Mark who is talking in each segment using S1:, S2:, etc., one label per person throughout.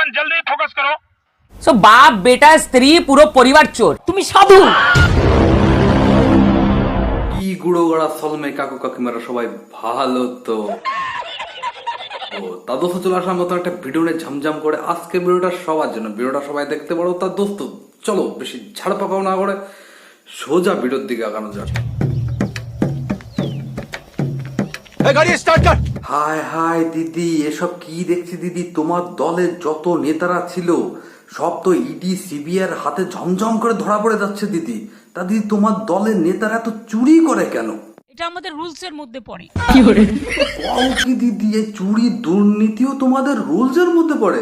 S1: Government जल्दी focus करो।
S2: So বাপ বেটা স্ত্রী পুরো পরিবার চোর, তুমি সাধু।
S3: কি গুড়োগড়া সলমে কাকু কাকিমারা সবাই ভালো তো? ও তা দোস্ত চলে আসলাম নতুন একটা ভিডিও নিয়ে ঝমঝম করে। আজকে ভিডিওটা সবার জন্য, ভিডিওটা সবাই দেখতে পারো। তার দোস্ত চলো বেশি ছাড় পাকাও না করে সোজা ভিডিওর দিকে আগানো যাক। হায় হায় দিদি, এসব কি দেখছি দিদি? তোমার দলের যত নেতারা ছিল সব তো ইডি সিবিআই হাতে ঝমঝম করে ধরা পড়ে যাচ্ছে দিদি। তা দিদি তোমার দলের নেতারা এত চুরি করে কেন?
S4: এটা আমাদের রুলস এর মধ্যে পড়ে।
S3: কি দিদি, এই চুরি দুর্নীতিও তোমাদের রুলস এর মধ্যে পড়ে?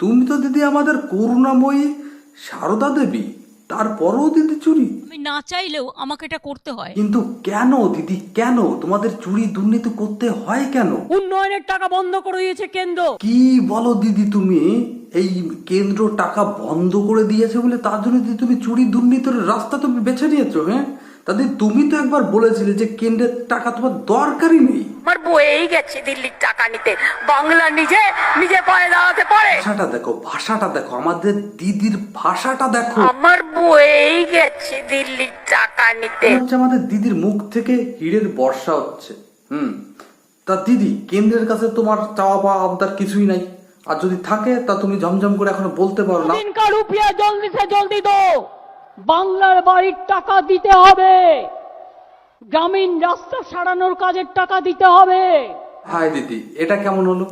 S3: তুমি তো দিদি আমাদের করুণাময়ী সারদা দেবী, তারপরও দিদি চুরি?
S4: আমি না চাইলেও আমাকে এটা করতে হয়।
S3: কিন্তু কেন দিদি, কেন তোমাদের চুরি দুর্নীতি করতে হয় কেন?
S4: উন্নয়নের টাকা বন্ধ করে দিয়েছে কেন্দ্র।
S3: কি বলো দিদি তুমি? এই কেন্দ্র টাকা বন্ধ করে দিয়েছে বলে তার জন্য দিদি তুমি চুরি দুর্নীতির রাস্তা তুমি বেছে নিয়েছো? হ্যাঁ তাদের তুমি তো একবার বলেছিলে যে কেন্দ্রের টাকা তোমার দরকারই নেই।
S5: আমার বয়েই গেছে দিল্লির টাকা নিতে, বাংলা নিজে নিজে পায়ে দাঁড়াতে পারে।
S3: ভাষাটা দেখো, ভাষাটা দেখো, আমাদের দিদির ভাষাটা দেখো।
S5: আমার বয়েই গেছে দিল্লির টাকা নিতে।
S3: হচ্ছে আমাদের দিদির মুখ থেকে হীরের বর্ষা হচ্ছে। তা দিদি কেন্দ্রের কাছে তোমার চাওয়া পাওয়া আবদার কিছুই নাই, আর যদি থাকে তা তুমি ঝমঝম করে এখনো বলতে পারো না।
S4: তিনকা রুপিয়া জলদি সে জলদি দো, বাংলার বাড়ির টাকা দিতে হবে, গ্রামীণ রাস্তা সারানোর কাজের টাকা দিতে হবে।
S3: হাই দিদি, এটা কেমন হলো?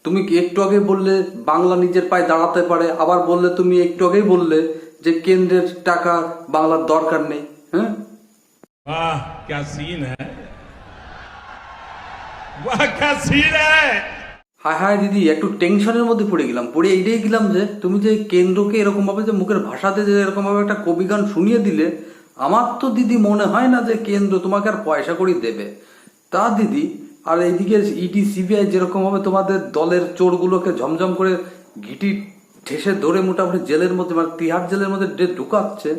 S3: তুমি কি একটু আগে বললে বাংলা নিজের পায়ে দাঁড়াতে পারে, আবার বললে তুমি একটু আগেই বললে যে কেন্দ্রের টাকা বাংলার দরকার নেই। হ্যাঁ
S6: वाह क्या सीन है, वाह क्या सीन है।
S3: হায় হায় দিদি, একটু টেনশনের মধ্যে পড়ে গেলাম। পড়ে এইটাই গেলাম যে তুমি যে কেন্দ্রকে এরকম ভাবে যে মুখের ভাষাতে যে এরকম ভাবে একটা কবি গান শুনিয়ে দিলে, আমার তো দিদি মনে হয় না যে কেন্দ্র তোমাকে আর পয়সা করি দেবে। তা দিদি, আর এইদিকে ইডি সিবিআই যেরকম ভাবে তোমাদের দলের চোরগুলোকে ঝমঝম করে ঘিটি ঠেসে ধরে মোটামুটি জেলের মধ্যে, মানে তিহার জেলের মধ্যে ঢুকাচ্ছে,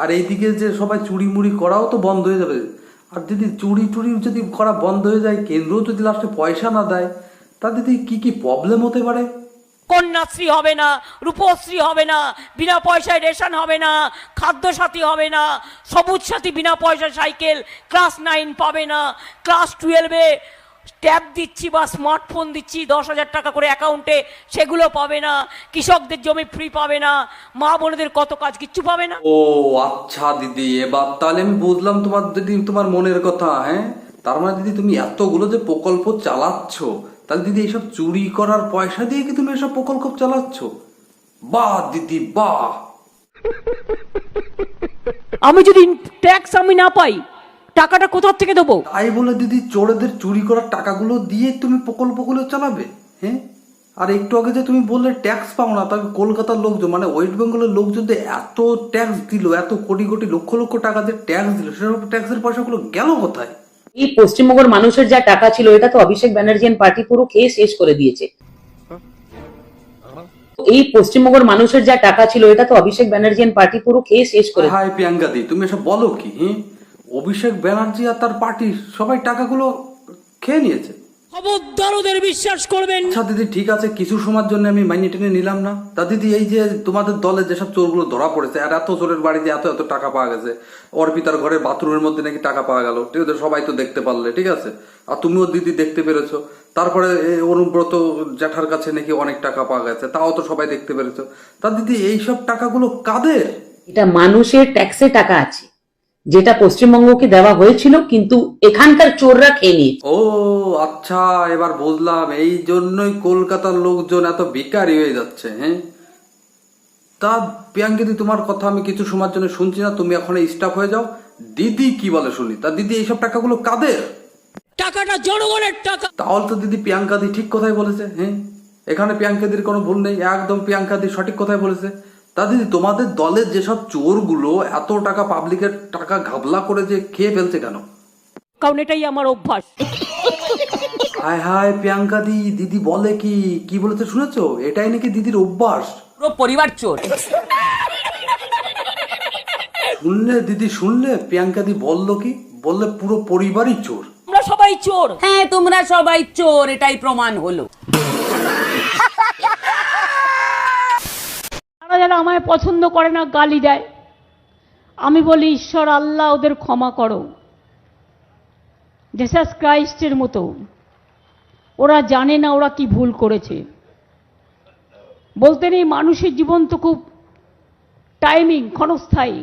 S3: আর এইদিকে যে সবাই চুরি মুড়ি করাও তো বন্ধ হয়ে যাবে। আর দিদি চুরি টুরি যদি করা বন্ধ হয়ে যায়, কেন্দ্রও যদি লাস্টে পয়সা না দেয়, তা দিদি কি কি প্রবলেম হতে পারে?
S4: কন্যাশ্রী হবে না, রূপশ্রী হবে না, বিনা পয়সায় রেশন হবে না, খাদ্য সাথী হবে না, সবুজ সাথী বিনা পয়সায় সাইকেল, ক্লাস 9 পাবে না, ক্লাস 12-এ ট্যাব দিচ্ছি বা স্মার্টফোন দিচ্ছি 10,000 টাকা করে অ্যাকাউন্টে, সেগুলো পাবে না, কৃষকদের জমি ফ্রি পাবে না, মা বোনেদের কত কাজ কিচ্ছু পাবে না।
S3: ও আচ্ছা দিদি, এবার তাহলে আমি বুঝলাম তোমার দিদি তোমার মনের কথা। হ্যাঁ তার মানে দিদি তুমি এতগুলো যে প্রকল্প চালাচ্ছ, তাহলে দিদি এইসব চুরি করার পয়সা দিয়ে কি তুমি এসব প্রকল্প চালাচ্ছ? বাহ দিদি বাহ।
S4: আমি যদি ট্যাক্স আমি না পাই, টাকাটা কোথা থেকে দেবো?
S3: তাই বলে দিদি চোরেদের চুরি করার টাকাগুলো দিয়ে তুমি প্রকল্পগুলো চালাবে? হ্যাঁ আর একটু আগে যে তুমি বললে ট্যাক্স পাও না, তবে কলকাতার লোকজন মানে ওয়েস্ট বেঙ্গলের লোকজন যে এত ট্যাক্স দিল, এত কোটি কোটি লক্ষ লক্ষ টাকা যে ট্যাক্স দিল, সেসব ট্যাক্সের পয়সাগুলো গেল কোথায়?
S2: এই পশ্চিমবঙ্গের মানুষের যা টাকা ছিল, এটা তো অভিষেক ব্যানার্জি এন্ড পার্টি পুরো খেয়ে শেষ করে দিয়েছে। এই পশ্চিমবঙ্গের মানুষের যা টাকা ছিল, এটা তো অভিষেক ব্যানার্জি এন্ড পার্টি পুরো খেয়ে শেষ করে।
S3: হাই প্রিয়াঙ্কা দি, তুমি এসব বলো কি? অভিষেক ব্যানার্জি আর তার পার্টি সবাই টাকাগুলো খেয়ে নিয়েছে?
S4: খবরদার ওদের বিশ্বাস করবেন।
S3: আচ্ছা দিদি ঠিক আছে, কিছু সময়ের জন্য আমি মাইনে টেনে নিলাম না। তা দিদি এই যে তোমাদের দলে যেসব চোরগুলো ধরা পড়েছে, আর এত চোরের বাড়িতে এত এত টাকা পাওয়া গেছে, অর্পিতার ঘরের বাথরুমের মধ্যে নাকি টাকা পাওয়া গেল, ঠিক আছে সবাই তো দেখতে পারলে, ঠিক আছে আর তুমিও দিদি দেখতে পেরেছো। তারপরে অনুব্রত জ্যাঠার কাছে নাকি অনেক টাকা পাওয়া গেছে, তাও তো সবাই দেখতে পেরেছো। তা দিদি এইসব টাকাগুলো কাদের?
S2: এটা মানুষের ট্যাক্সে টাকা আছে, যেটা পশ্চিমবঙ্গকে দেওয়া হয়েছিল, কিন্তু এখানকার চোররা খেয়ে নিয়েছে।
S3: ও আচ্ছা এবার বুঝলাম, এই জন্যই কলকাতার লোকজন এত বেকারি হয়ে যাচ্ছে। হ্যাঁ তা প্রিয়াঙ্কিদি, তোমার কথা আমি কিছু সময়ের জন্য শুনছি না, তুমি এখন স্টাফ হয়ে যাও। দিদি কি বলে শুনি। তা দিদি এইসব টাকাগুলো কাদের?
S4: টাকাটা জনগণের টাকা।
S3: তাহলে তো দিদি প্রিয়াঙ্কাদি ঠিক কথাই বলেছে। হ্যাঁ এখানে প্রিয়াঙ্কাদির কোনো ভুল নেই, একদম প্রিয়াঙ্কাদি সঠিক কথাই বলেছে। তা দিদি তোমাদের দলের যেসব চোরগুলো এত টাকা পাবলিকের টাকা ঘাবলা করে যে খেয়ে ফেলছে কেন?
S4: কারণ এটাই আমার অভ্যাস।
S3: হায় হায় প্রিয়াঙ্কা দিদি বলে কি কি বলেছে শুনেছো? এটাই নাকি দিদির অভ্যাস।
S2: পুরো পরিবার চোর।
S3: শুনলে দিদি, শুনলে প্রিয়াঙ্কা দি বললো কি? বললে পুরো পরিবারই চোর।
S4: আমরা সবাই চোর।
S2: হ্যাঁ তোমরা সবাই চোর, এটাই প্রমাণ হলো।
S1: আমায় পছন্দ করে না, গালি দেয়। আমি বলি, ঈশ্বর আল্লাহ ওদের ক্ষমা করো, জিসাস ক্রাইস্টের মতো। ওরা জানে না ওরা কি ভুল করেছে। বলতে নেই, মানুষের জীবন তো খুব টাইমিং, ক্ষণস্থায়ী।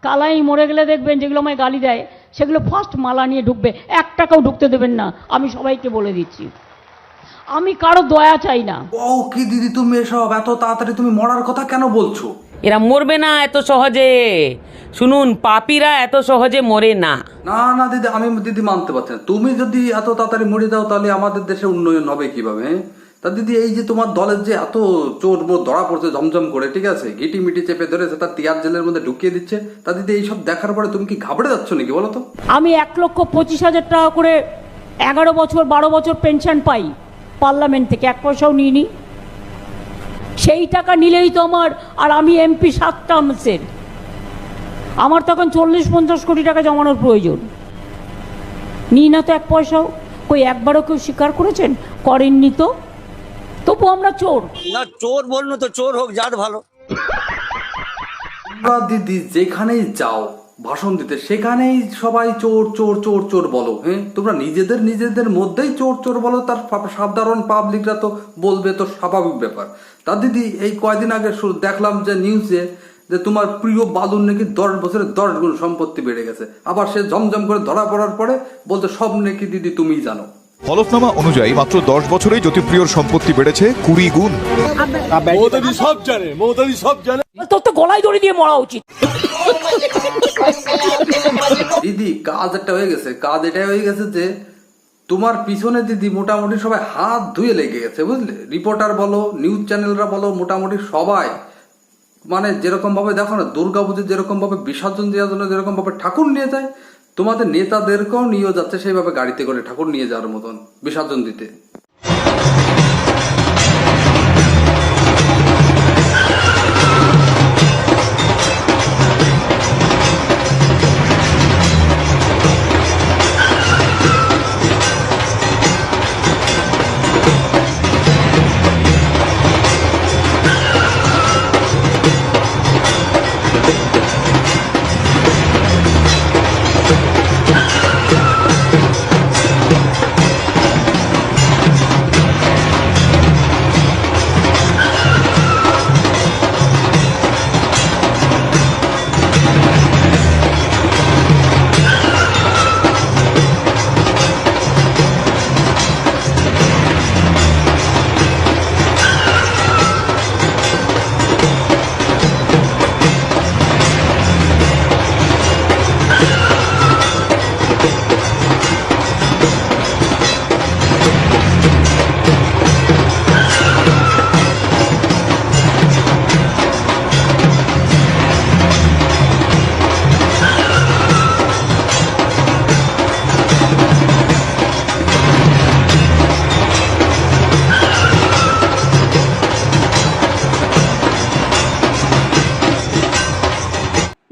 S1: কালাই মরে গেলে দেখবেন যেগুলো আমায় গালি দেয় সেগুলো ফার্স্ট মালা নিয়ে ঢুকবে, 1 টাকাও ঢুকতে দেবেন না, আমি সবাইকে বলে দিচ্ছি। আমি কারো দয়া চাই না।
S3: ও কি দিদি তুমি এসব এত তাড়াতাড়ি তুমি মরার কথা কেন বলছো?
S7: এরা মরবে না এত সহজে। শুনুন, পাপীরা এত সহজে মরে না।
S3: না না দিদি, আমি দিদি মানতে পারছি না। তুমি যদি এত তাড়াতাড়ি মরে যাও তাহলে আমাদের দেশে উন্নয়ন হবে কিভাবে? তা দিদি, এই যে তোমার দলের যে এত চোর ধরা পড়ছে ঝমঝম করে, ঠিক আছে, ঘিটি মিটি চেপে ধরেছে, তার তিয়ার জেলের মধ্যে ঢুকিয়ে দিচ্ছে, তা দিদি এইসব দেখার পরে তুমি কি ঘাবড়ে যাচ্ছ নাকি বলো তো?
S1: আমি 1,25,000 টাকা করে 11 বছর 12 বছর পেনশন পাই পার্লামেন্ট থেকে, 1 পয়সাও নিইনি। সেই টাকা নিলেই তো আমার, আর আমি এমপি 7 টার্মসের, আমার তখন 40-50 কোটি টাকা জমানোর প্রয়োজন। নিই না তো 1 পয়সাও। কই একবারও কেউ স্বীকার করেছেন? করেননি তো। তবু আমরা চোর
S8: না, চোর বললো তো, চোর হোক জাত ভালো।
S3: তোমরা দিদি যেখানেই যাও ভাষণ দিতে, সেখানেই সবাই চোর চোর চোর চোর বলো। হ্যাঁ, তোমরা নিজেদের মধ্যেই চোর চোর বলো, তার সাধারণ পাবলিকরা তো বলবে, তো স্বাভাবিক ব্যাপার। তা দিদি, এই কয়দিন আগে দেখলাম যে নিউজে যে তোমার প্রিয় বালুর নাকি 10 বছরে 10 গুণ সম্পত্তি বেড়ে গেছে। আবার সে ঝমঝম করে ধরা পড়ার পরে বলতে সব নাকি দিদি তুমিই জানো।
S9: হলফনামা অনুযায়ী মাত্র 10 বছরেই জ্যোতিপ্রিয়র সম্পত্তি বেড়েছে 20 গুণ।
S4: তোর তো গলায় দড়ি দিয়ে মরা উচিত।
S3: দিদি কাজ একটা হয়ে গেছে, কাজ এটাই হয়ে গেছে যে তোমার পিছনে দিদি মোটামুটি সবাই হাত ধুয়ে লেগে গেছে, বুঝলে? রিপোর্টার বলো, নিউজ চ্যানেলরা বলো, মোটামুটি সবাই, মানে যেরকম ভাবে দেখো না দুর্গাপুজো যেরকম ভাবে বিসর্জন দেওয়ার জন্য যেরকম ভাবে ঠাকুর নিয়ে যায়, তোমাদের নেতাদেরকেও নিয়ে যাচ্ছে সেইভাবে গাড়িতে করে ঠাকুর নিয়ে যাওয়ার মতন বিসর্জন দিতে।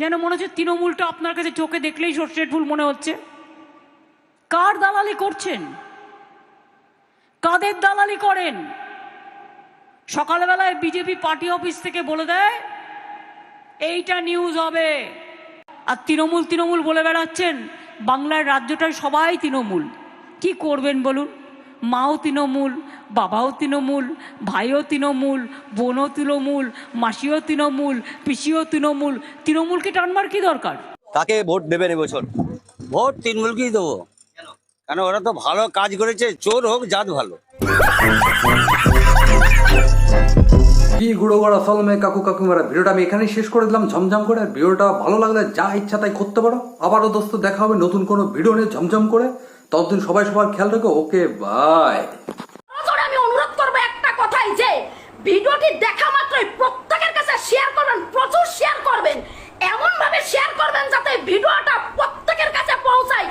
S1: যেন মনে হচ্ছে তৃণমূলটা আপনার কাছে চোখে দেখলেই সর্ষের ফুল মনে হচ্ছে। কার দালালি করছেন? কাদের দালালি করেন? সকালবেলায় বিজেপি পার্টি অফিস থেকে বলে দেয় এইটা নিউজ হবে, আর তৃণমূল বলে বেড়াচ্ছেন। বাংলার রাজ্যটায় সবাই তৃণমূল। কি করবেন বলুন? মাও তৃণমূল, বাবাও তৃণমূল, ভাইও তৃণমূল, বোনও তৃণমূল, মাসিও তৃণমূল, পিসিও তৃণমূল। তৃণমূলকে টানবার কি দরকার?
S8: কাকে ভোট দেবেন এবছর? ভোট তৃণমূলকেই দেবো। কেন? ওরা তো ভালো কাজ করেছে, চোর হোক জাত ভালো।
S3: কি গুঁড়ো গড়া সলমে কাকু কাকুমারা, ভিডিওটা আমি এখানেই শেষ করে দিলাম ঝমঝম করে। আর ভিডিওটা ভালো লাগলে যা ইচ্ছা তাই করতে পারো। আবারও দোস্ত দেখা হবে নতুন কোনো ভিডিও নিয়ে ঝমঝম করে। ততদিন সবাই সবার খেয়াল রেখো। ওকে, বাই।
S5: আমি অনুরোধ করবো একটা কথাই, যে ভিডিওটি দেখা মাত্রই প্রত্যেকের কাছে শেয়ার করবেন, প্রচুর শেয়ার করবেন, এমন ভাবে শেয়ার করবেন যাতে ভিডিওটা প্রত্যেকের কাছে পৌঁছায়।